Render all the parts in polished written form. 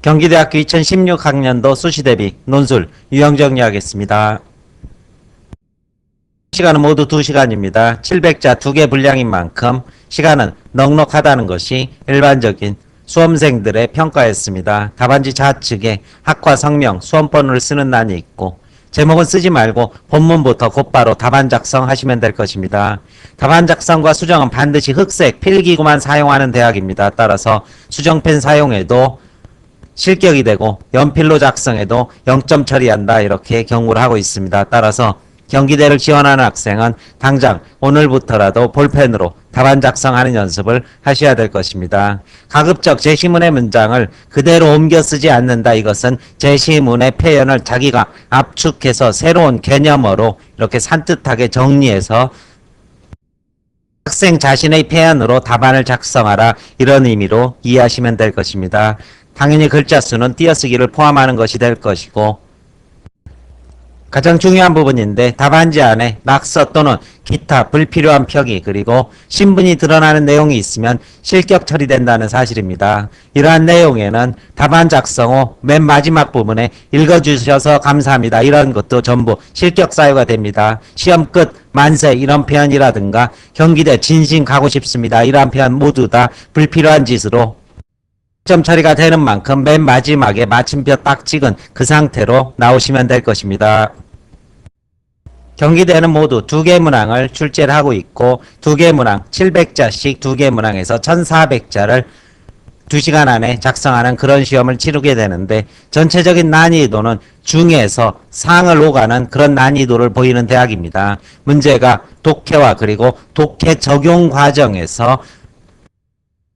경기대학교 2016학년도 수시대비 논술 유형 정리하겠습니다. 시간은 모두 2시간입니다. 700자 2개 분량인 만큼 시간은 넉넉하다는 것이 일반적인 수험생들의 평가였습니다. 답안지 좌측에 학과 성명, 수험번호를 쓰는 난이 있고 제목은 쓰지 말고 본문부터 곧바로 답안 작성하시면 될 것입니다. 답안 작성과 수정은 반드시 흑색 필기구만 사용하는 대학입니다. 따라서 수정펜 사용에도 실격이 되고 연필로 작성해도 0점 처리한다, 이렇게 경고를 하고 있습니다. 따라서 경기대를 지원하는 학생은 당장 오늘부터라도 볼펜으로 답안 작성하는 연습을 하셔야 될 것입니다. 가급적 제시문의 문장을 그대로 옮겨 쓰지 않는다. 이것은 제시문의 표현을 자기가 압축해서 새로운 개념어로 이렇게 산뜻하게 정리해서 학생 자신의 표현으로 답안을 작성하라, 이런 의미로 이해하시면 될 것입니다. 당연히 글자 수는 띄어쓰기를 포함하는 것이 될 것이고, 가장 중요한 부분인데 답안지 안에 낙서 또는 기타 불필요한 표기 그리고 신분이 드러나는 내용이 있으면 실격 처리된다는 사실입니다. 이러한 내용에는 답안 작성 후 맨 마지막 부분에 읽어주셔서 감사합니다, 이런 것도 전부 실격 사유가 됩니다. 시험 끝 만세 이런 표현이라든가 경기대 진심 가고 싶습니다 이러한 표현 모두 다 불필요한 짓으로 점 처리가 되는 만큼 맨 마지막에 마침표 딱 찍은 그 상태로 나오시면 될 것입니다. 경기대는 모두 2개 문항을 출제를 하고 있고 2개 문항 700자씩 2개 문항에서 1400자를 2시간 안에 작성하는 그런 시험을 치르게 되는데, 전체적인 난이도는 중에서 상을 오가는 그런 난이도를 보이는 대학입니다. 문제가 독해와 그리고 독해 적용 과정에서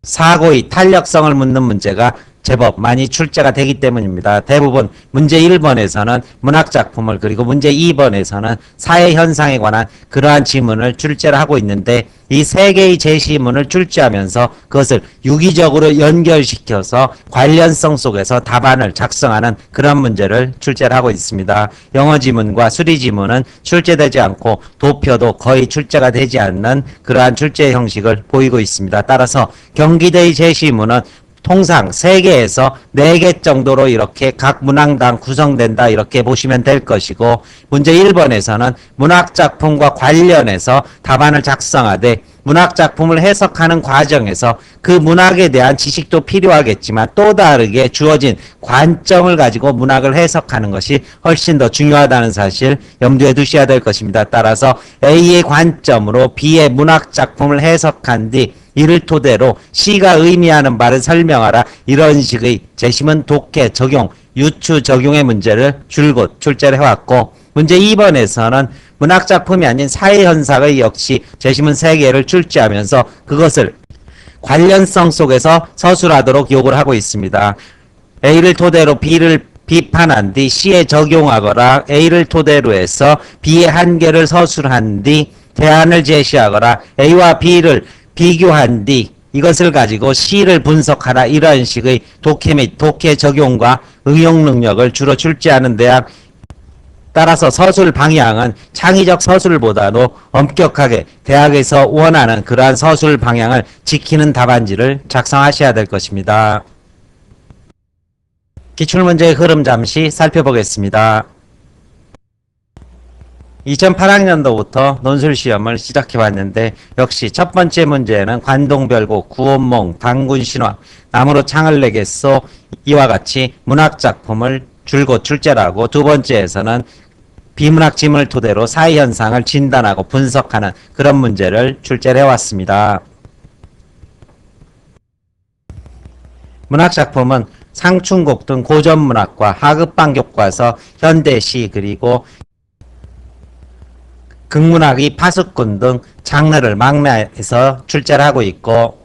사고의 탄력성을 묻는 문제가 제법 많이 출제가 되기 때문입니다. 대부분 문제 1번에서는 문학작품을, 그리고 문제 2번에서는 사회현상에 관한 그러한 지문을 출제를 하고 있는데, 이 3개의 제시문을 출제하면서 그것을 유기적으로 연결시켜서 관련성 속에서 답안을 작성하는 그런 문제를 출제를 하고 있습니다. 영어 지문과 수리 지문은 출제되지 않고 도표도 거의 출제가 되지 않는 그러한 출제 형식을 보이고 있습니다. 따라서 경기대의 제시문은 통상 3개에서 4개 정도로 이렇게 각 문항당 구성된다, 이렇게 보시면 될 것이고, 문제 1번에서는 문학작품과 관련해서 답안을 작성하되 문학작품을 해석하는 과정에서 그 문학에 대한 지식도 필요하겠지만 또 다르게 주어진 관점을 가지고 문학을 해석하는 것이 훨씬 더 중요하다는 사실 염두에 두셔야 될 것입니다. 따라서 A의 관점으로 B의 문학작품을 해석한 뒤 이를 토대로 C가 의미하는 바를 설명하라, 이런 식의 제시문 독해 적용, 유추 적용의 문제를 줄곧 출제를 해왔고, 문제 2번에서는 문학작품이 아닌 사회현상의 역시 제시문 3개를 출제하면서 그것을 관련성 속에서 서술하도록 요구를 하고 있습니다. A를 토대로 B를 비판한 뒤 C에 적용하거나 A를 토대로 해서 B의 한계를 서술한 뒤 대안을 제시하거나 A와 B를 비교한 뒤 이것을 가지고 C를 분석하라, 이런 식의 독해 및 독해 적용과 응용 능력을 주로 출제하는 대학. 따라서 서술 방향은 창의적 서술보다도 엄격하게 대학에서 원하는 그러한 서술 방향을 지키는 답안지를 작성하셔야 될 것입니다. 기출문제의 흐름 잠시 살펴보겠습니다. 2008학년도부터 논술시험을 시작해왔는데, 역시 첫 번째 문제는 관동별곡, 구원몽, 당군신화, 나무로 창을 내겠소, 이와 같이 문학작품을 줄곧 출제를 하고, 두 번째에서는 비문학 지문을 토대로 사회현상을 진단하고 분석하는 그런 문제를 출제를 해왔습니다. 문학작품은 상충곡 등 고전문학과 하급방 교과서, 현대시, 그리고 극문학의 파수꾼 등 장르를 망라해서 출제를 하고 있고,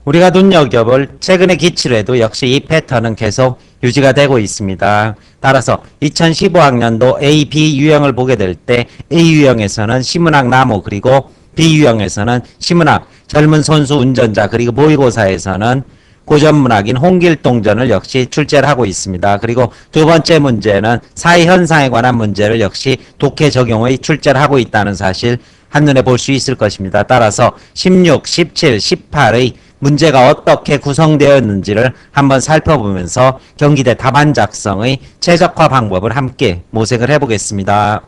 우리가 눈여겨볼 최근의 기출에도 역시 이 패턴은 계속 유지가 되고 있습니다. 따라서 2015학년도 A, B 유형을 보게 될 때 A 유형에서는 시문학 나무, 그리고 B 유형에서는 시문학 젊은 선수 운전자, 그리고 모의고사에서는 고전문학인 홍길동전을 역시 출제를 하고 있습니다. 그리고 두 번째 문제는 사회현상에 관한 문제를 역시 독해 적용의 출제를 하고 있다는 사실 한눈에 볼 수 있을 것입니다. 따라서 16, 17, 18의 문제가 어떻게 구성되었는지를 한번 살펴보면서 경기대 답안 작성의 최적화 방법을 함께 모색을 해보겠습니다.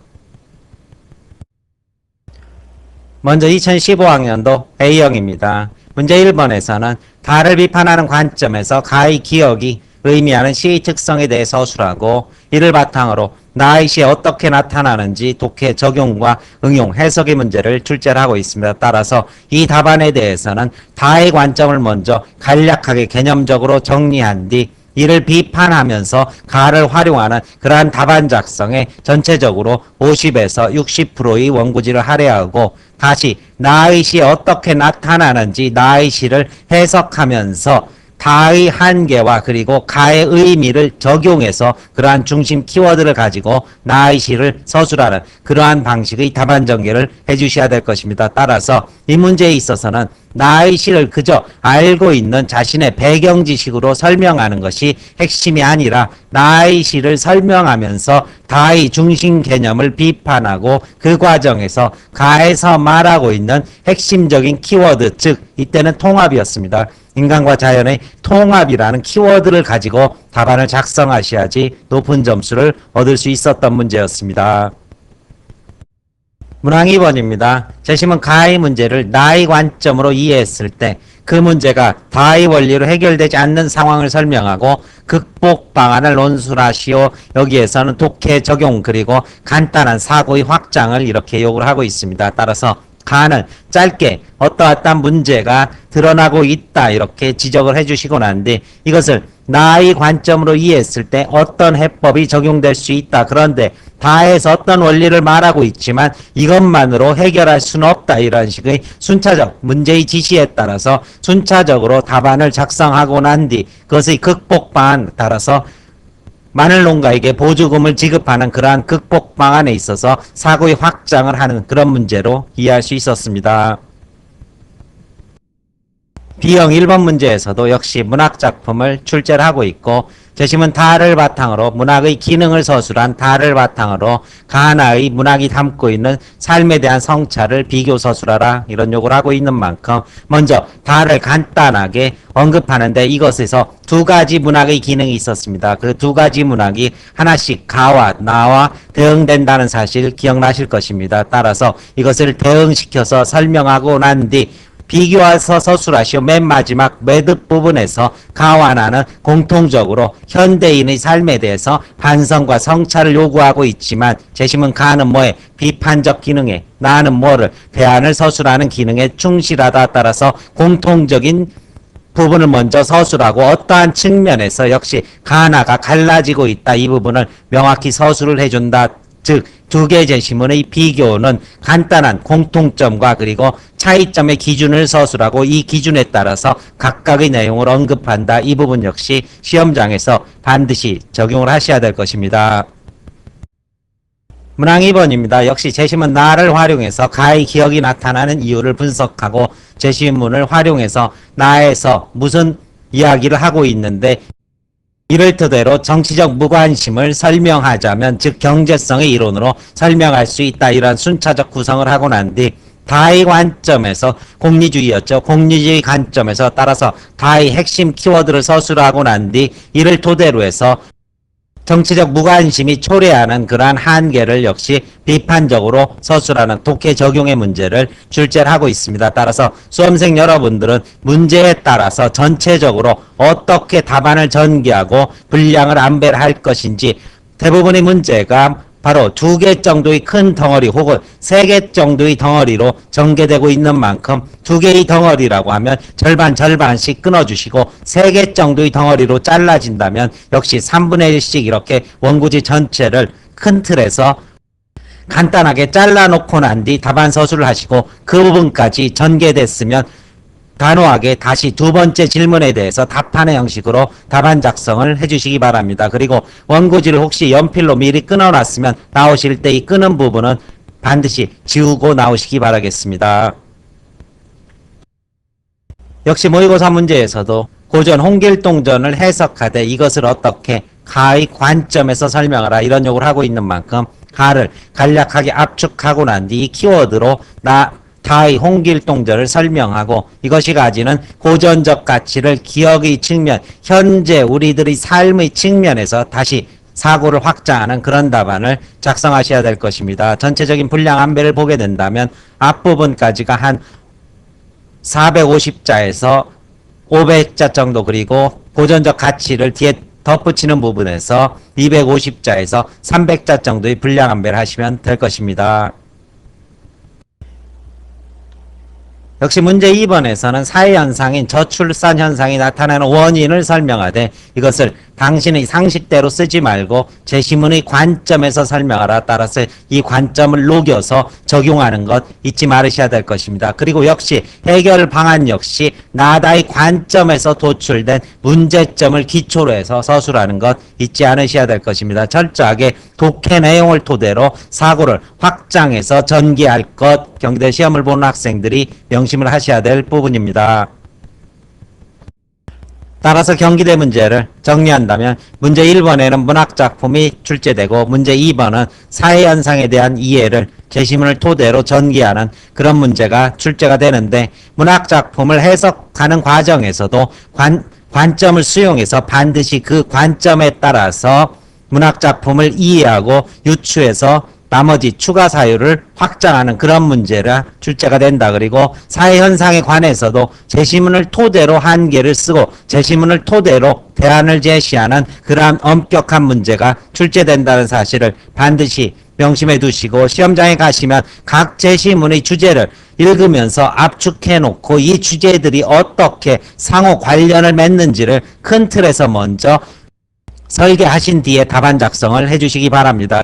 먼저 2015학년도 A형입니다. 문제 1번에서는 가를 비판하는 관점에서 가의 기억이 의미하는 시의 특성에 대해 서술하고 이를 바탕으로 나의 시에 어떻게 나타나는지 독해 적용과 응용 해석의 문제를 출제를 하고 있습니다. 따라서 이 답안에 대해서는 다의 관점을 먼저 간략하게 개념적으로 정리한 뒤 이를 비판하면서 가를 활용하는 그러한 답안 작성에 전체적으로 50에서 60%의 원고지를 할애하고 다시 나의 시에 어떻게 나타나는지 나의 시를 해석하면서 다의 한계와 그리고 가의 의미를 적용해서 그러한 중심 키워드를 가지고 나의 시를 서술하는 그러한 방식의 답안 전개를 해주셔야 될 것입니다. 따라서 이 문제에 있어서는 나의 시를 그저 알고 있는 자신의 배경 지식으로 설명하는 것이 핵심이 아니라 나의 시를 설명하면서 다의 중심 개념을 비판하고 그 과정에서 가에서 말하고 있는 핵심적인 키워드, 즉 이때는 통합이었습니다. 인간과 자연의 통합이라는 키워드를 가지고 답안을 작성하셔야지 높은 점수를 얻을 수 있었던 문제였습니다. 문항 2번입니다. 재심은 가의 문제를 나의 관점으로 이해했을 때 그 문제가 다의 원리로 해결되지 않는 상황을 설명하고 극복 방안을 논술하시오. 여기에서는 독해 적용 그리고 간단한 사고의 확장을 이렇게 요구를 하고 있습니다. 따라서 가는 짧게 어떠한 문제가 드러나고 있다 이렇게 지적을 해주시고 난 뒤 이것을 나의 관점으로 이해했을 때 어떤 해법이 적용될 수 있다. 그런데 다에서 어떤 원리를 말하고 있지만 이것만으로 해결할 수는 없다. 이런 식의 순차적 문제의 지시에 따라서 순차적으로 답안을 작성하고 난 뒤 그것의 극복 방안 따라서 마늘 농가에게 보조금을 지급하는 그러한 극복 방안에 있어서 사고의 확장을 하는 그런 문제로 이해할 수 있었습니다. B형 1번 문제에서도 역시 문학작품을 출제를 하고 있고 재심은 다를 바탕으로 문학의 기능을 서술한 다를 바탕으로 가나의 문학이 담고 있는 삶에 대한 성찰을 비교 서술하라 이런 요구를 하고 있는 만큼 먼저 다를 간단하게 언급하는데 이것에서 두 가지 문학의 기능이 있었습니다. 그 두 가지 문학이 하나씩 가와 나와 대응된다는 사실 기억나실 것입니다. 따라서 이것을 대응시켜서 설명하고 난 뒤 비교해서 서술하시오. 맨 마지막 매듭 부분에서 가와 나는 공통적으로 현대인의 삶에 대해서 반성과 성찰을 요구하고 있지만 재심은 가는 뭐에 비판적 기능에 나는 뭐를 대안을 서술하는 기능에 충실하다. 따라서 공통적인 부분을 먼저 서술하고 어떠한 측면에서 역시 가나가 갈라지고 있다. 이 부분을 명확히 서술을 해준다. 즉 두 개의 재심문의 비교는 간단한 공통점과 그리고 차이점의 기준을 서술하고 이 기준에 따라서 각각의 내용을 언급한다. 이 부분 역시 시험장에서 반드시 적용을 하셔야 될 것입니다. 문항 2번입니다. 역시 재심은 나를 활용해서 가의 기억이 나타나는 이유를 분석하고 재심문을 활용해서 나에서 무슨 이야기를 하고 있는데 이를 토대로 정치적 무관심을 설명하자면 즉 경제성의 이론으로 설명할 수 있다. 이러한 순차적 구성을 하고 난 뒤 다의 관점에서 공리주의였죠. 공리주의 관점에서 따라서 다의 핵심 키워드를 서술하고 난 뒤 이를 토대로 해서 정치적 무관심이 초래하는 그러한 한계를 역시 비판적으로 서술하는 독해 적용의 문제를 출제를 하고 있습니다. 따라서 수험생 여러분들은 문제에 따라서 전체적으로 어떻게 답안을 전개하고 분량을 안배를 할 것인지 대부분의 문제가 바로 두 개 정도의 큰 덩어리 혹은 세 개 정도의 덩어리로 전개되고 있는 만큼 두 개의 덩어리라고 하면 절반씩 끊어주시고 세 개 정도의 덩어리로 잘라진다면 역시 3분의 1씩 이렇게 원고지 전체를 큰 틀에서 간단하게 잘라놓고 난 뒤 답안 서술을 하시고 그 부분까지 전개됐으면 단호하게 다시 두 번째 질문에 대해서 답하는 형식으로 답안 작성을 해주시기 바랍니다. 그리고 원고지를 혹시 연필로 미리 끊어놨으면 나오실 때 이 끊은 부분은 반드시 지우고 나오시기 바라겠습니다. 역시 모의고사 문제에서도 고전 홍길동전을 해석하되 이것을 어떻게 가의 관점에서 설명하라 이런 요구를 하고 있는 만큼 가를 간략하게 압축하고 난 뒤 이 키워드로 타의 홍길동절을 설명하고 이것이 가지는 고전적 가치를 기억의 측면, 현재 우리들의 삶의 측면에서 다시 사고를 확장하는 그런 답안을 작성하셔야 될 것입니다. 전체적인 분량 안배를 보게 된다면 앞부분까지가 한 450자에서 500자 정도, 그리고 고전적 가치를 뒤에 덧붙이는 부분에서 250자에서 300자 정도의 분량 안배를 하시면 될 것입니다. 역시 문제 2번에서는 사회현상인 저출산 현상이 나타나는 원인을 설명하되 이것을 당신의 상식대로 쓰지 말고 제시문의 관점에서 설명하라. 따라서 이 관점을 녹여서 적용하는 것 잊지 말으셔야 될 것입니다. 그리고 역시 해결 방안 역시 나다의 관점에서 도출된 문제점을 기초로 해서 서술하는 것 잊지 않으셔야 될 것입니다. 철저하게 독해 내용을 토대로 사고를 확장해서 전개할 것, 경기대 시험을 보는 학생들이 명심을 하셔야 될 부분입니다. 따라서 경기대 문제를 정리한다면 문제 1번에는 문학작품이 출제되고 문제 2번은 사회현상에 대한 이해를 제시문을 토대로 전개하는 그런 문제가 출제가 되는데, 문학작품을 해석하는 과정에서도 관점을 수용해서 반드시 그 관점에 따라서 문학작품을 이해하고 유추해서 나머지 추가 사유를 확장하는 그런 문제가 출제가 된다. 그리고 사회현상에 관해서도 제시문을 토대로 한계를 쓰고 제시문을 토대로 대안을 제시하는 그러한 엄격한 문제가 출제된다는 사실을 반드시 명심해 두시고, 시험장에 가시면 각 제시문의 주제를 읽으면서 압축해 놓고 이 주제들이 어떻게 상호 관련을 맺는지를 큰 틀에서 먼저 설계하신 뒤에 답안 작성을 해주시기 바랍니다.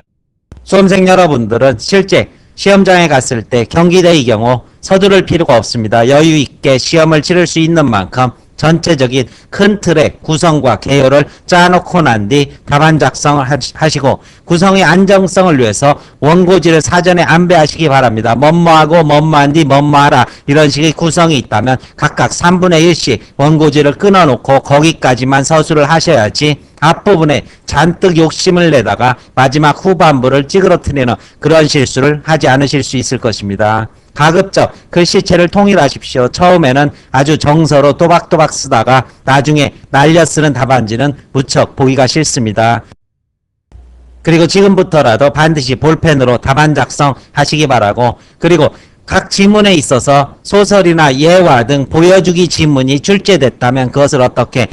수험생 여러분들은 실제 시험장에 갔을 때 경기대의 경우 서두를 필요가 없습니다. 여유 있게 시험을 치를 수 있는 만큼 전체적인 큰 틀의 구성과 개요를 짜놓고 난 뒤 답안 작성을 하시고, 구성의 안정성을 위해서 원고지를 사전에 안배하시기 바랍니다. 뭐뭐하고 뭐뭐한 뒤 뭐뭐하라, 이런 식의 구성이 있다면 각각 3분의 1씩 원고지를 끊어놓고 거기까지만 서술을 하셔야지 앞부분에 잔뜩 욕심을 내다가 마지막 후반부를 찌그러뜨리는 그런 실수를 하지 않으실 수 있을 것입니다. 가급적 글씨체를 통일하십시오. 처음에는 아주 정서로 또박또박 쓰다가 나중에 날려 쓰는 답안지는 무척 보기가 싫습니다. 그리고 지금부터라도 반드시 볼펜으로 답안 작성하시기 바라고, 그리고 각 지문에 있어서 소설이나 예화 등 보여주기 지문이 출제됐다면 그것을 어떻게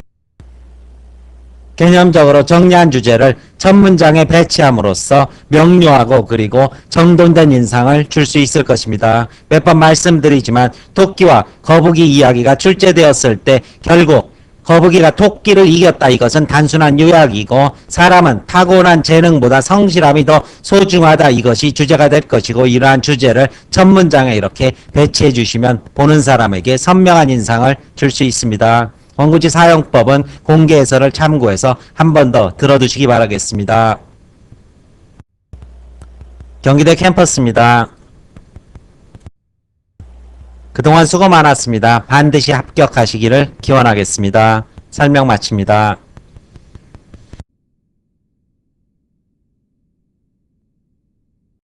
개념적으로 정리한 주제를 첫 문장에 배치함으로써 명료하고 그리고 정돈된 인상을 줄 수 있을 것입니다. 몇 번 말씀드리지만 토끼와 거북이 이야기가 출제되었을 때 결국 거북이가 토끼를 이겼다, 이것은 단순한 요약이고 사람은 타고난 재능보다 성실함이 더 소중하다, 이것이 주제가 될 것이고, 이러한 주제를 첫 문장에 이렇게 배치해 주시면 보는 사람에게 선명한 인상을 줄 수 있습니다. 원고지 사용법은 공개 해설을 참고해서 한 번 더 들어두시기 바라겠습니다. 경기대 캠퍼스입니다. 그동안 수고 많았습니다. 반드시 합격하시기를 기원하겠습니다. 설명 마칩니다.